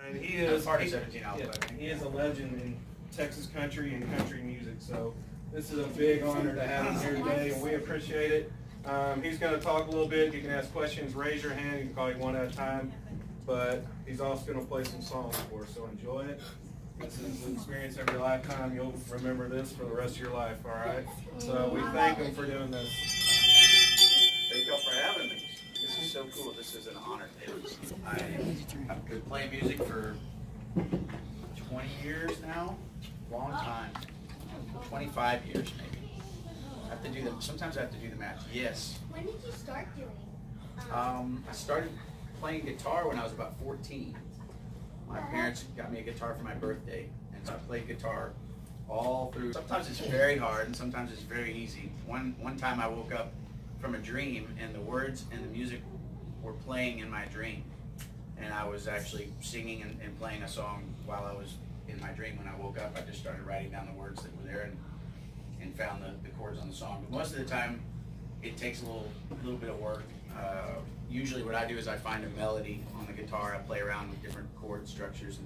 And he is part of 17 album. Yeah, he is a legend in Texas country and country music. So this is a big honor to have him here today, and we appreciate it. He's going to talk a little bit. You can ask questions, raise your hand. You can call you one at a time. But he's also going to play some songs for us, so enjoy it. This is an experience of your lifetime. You'll remember this for the rest of your life, all right? So we thank him for doing this. Thank y'all for having me. This is so cool. This is an honor. I've been playing music for 20 years now. Long time. 25 years maybe. I have to do the, sometimes I have to do the math. Yes. When did you start doing? I started playing guitar when I was about 14. My parents got me a guitar for my birthday, and so I played guitar all through. Sometimes it's very hard, and sometimes it's very easy. One time I woke up from a dream, and the words and the music were playing in my dream, and I was actually singing and playing a song while I was in my dream. When I woke up, I just started writing down the words that were there and found the chords on the song. But most of the time, it takes a little bit of work. Usually what I do is I find a melody on the guitar. I play around with different chord structures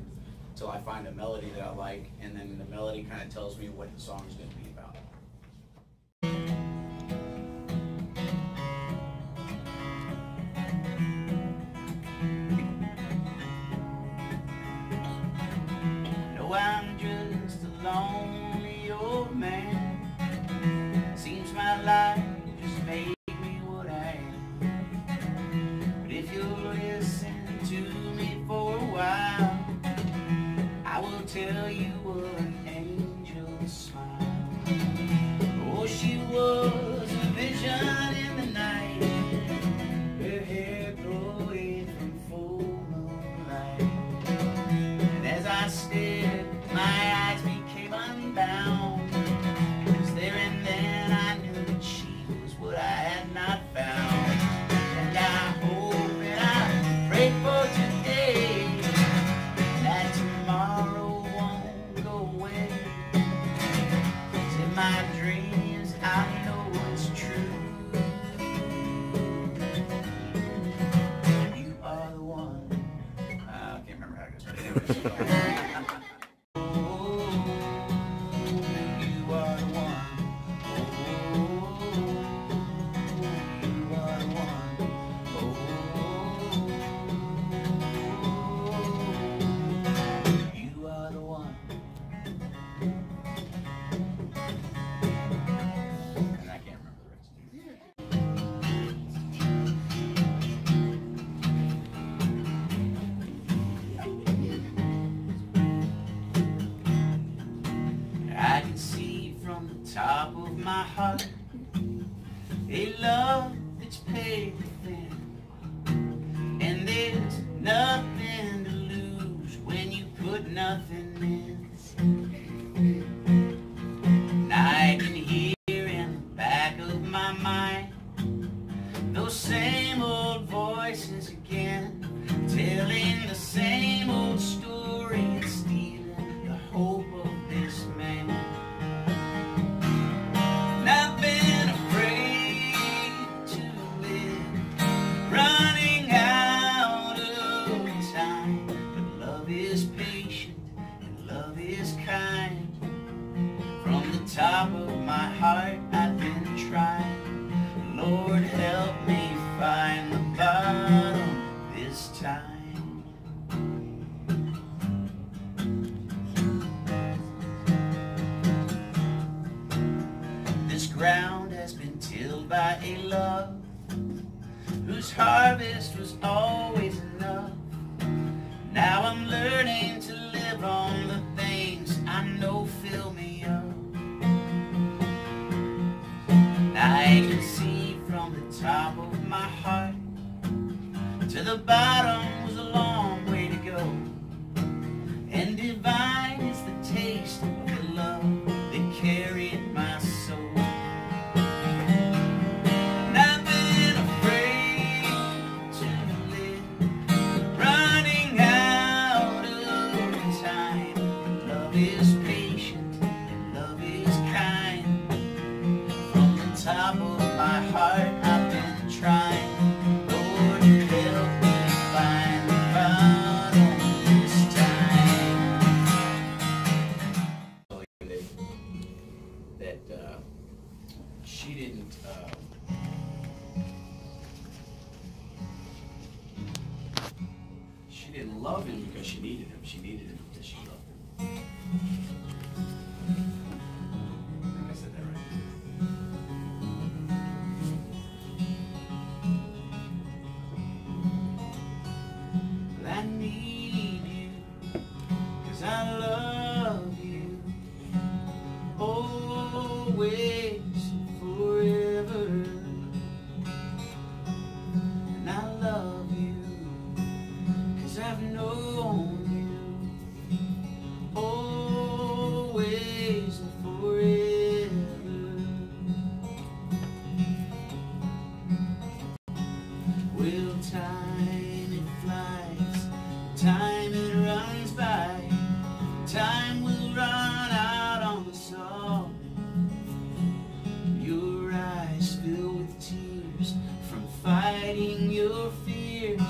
until I find a melody that I like, and then the melody kind of tells me what the song is going to be about. No, I'm just a lonely old man. Seems my life just made me what I am. But if you'll listen to me for a while, I will tell you what an angel smile. Oh, she was a vision in the night, her hair glowing from full moonlight. And as I stared, my eyes became unbound. 'Cause there and then I knew that she was what I had not found. And I hope and I pray for today that tomorrow won't go away. 'Cause in my dreams I know it's true. You are the one. I can't remember how it goes, but anyways. I can see from the top of my heart a love that's paid thin, and there's nothing to lose when you put nothing in. And I can hear in the back of my mind those same old voices again, telling the same old story and stealing the hope of this man. And I've been afraid to live, running out of time. But love is patient and love is kind. From the top of my heart I've been trying. Lord, help me find the bottom this time. This ground has been tilled by a love whose harvest was always enough. Now I'm learning to live on the things I know fill me up. I can see from the top of my heart to the bottom was a long way to go. And divine is the taste of the love that carried my soul. And I've been afraid to live, running out of time. But love is patient and love is kind. From the top of my heart I've been trying. Lord, help me find didn't love him because she needed him. She needed him because she loved him. I think I said that right. Well, I need you because I love you always and forever. And I love you because I've known you always and forever. Well, time it flies, time it runs by, time will run out on us all. Your eyes fill with tears from fighting your fears,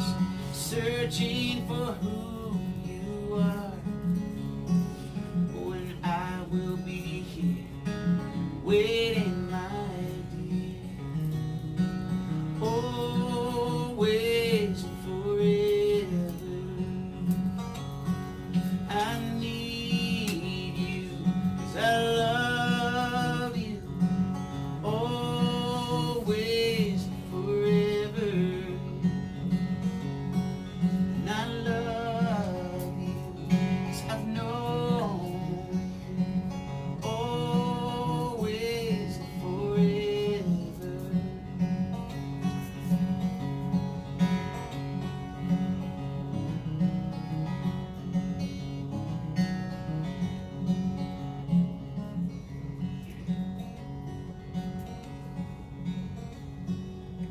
searching for who you are. When I will be here, waiting, my dear, always and forever. I need you, 'cause I love you always and forever. And I love you 'cause I've known you always and forever.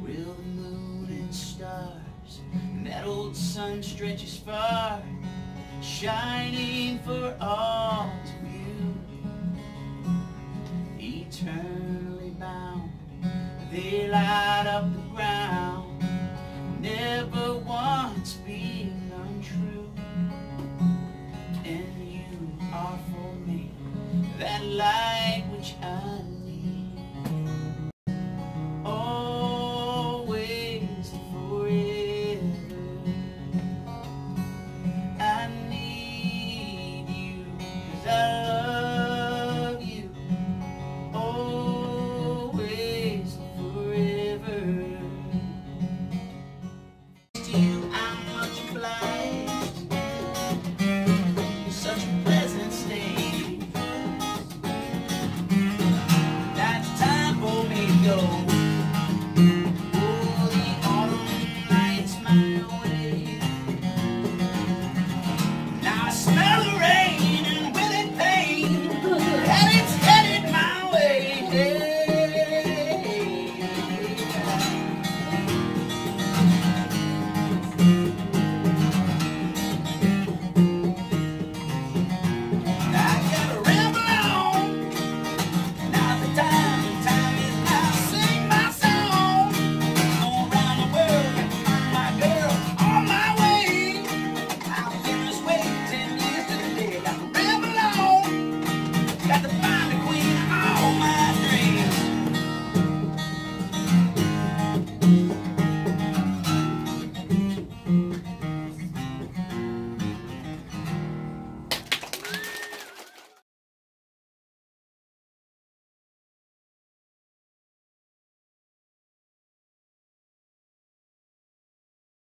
Will the moon and stars and that old sun stretches far, shining for all to view, eternally bound, they light up the ground.